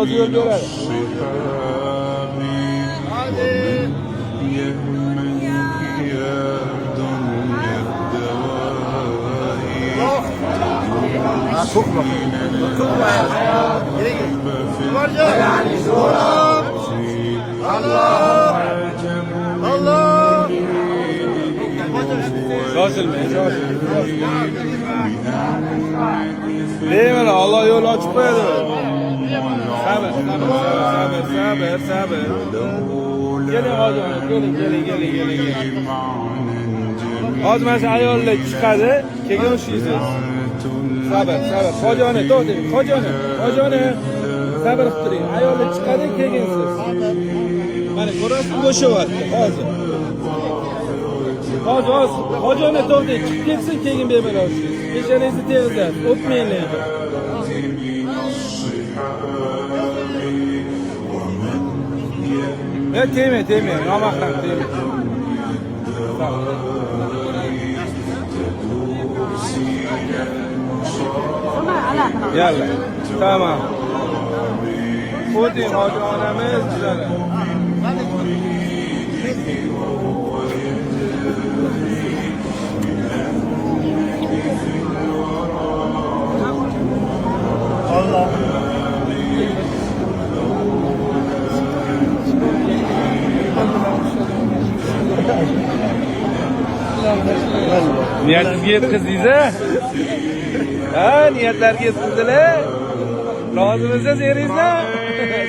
o'zi yo'l beradi. Deyman, Allah yo'l ochib qo'yadi. Sabr. Keling hozir, keling. Hozir mana shu ayollar chiqadi, keyin o'shisiz. Sabr. Hojoni, to'xtang. Hojoni. Sabr qilib turing. Ayollar chiqadi, keyin siz. Mana ko'rasiz, bo'shyapti hozir. Hojoni to'xtang, chiqib ketsin, keyin bemalol o'shisiz. Peshanangizni tegizasiz, o'pmanglar. Tegmang, nomahram tegmang. Yalla, tamam. O'ting hoji onamiz sizlar. Allah. Niyatingizga yetkazdingiz-a? Ha, niyatlarga yetkazdilar. Rozimisiz eringizdan?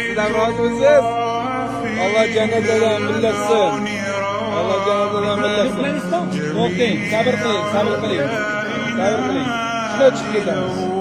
Sizdan rozimisiz? Alloh jannatdan bildirsin. To'xtang, sabr qiling. Shuna chiqib ketamiz.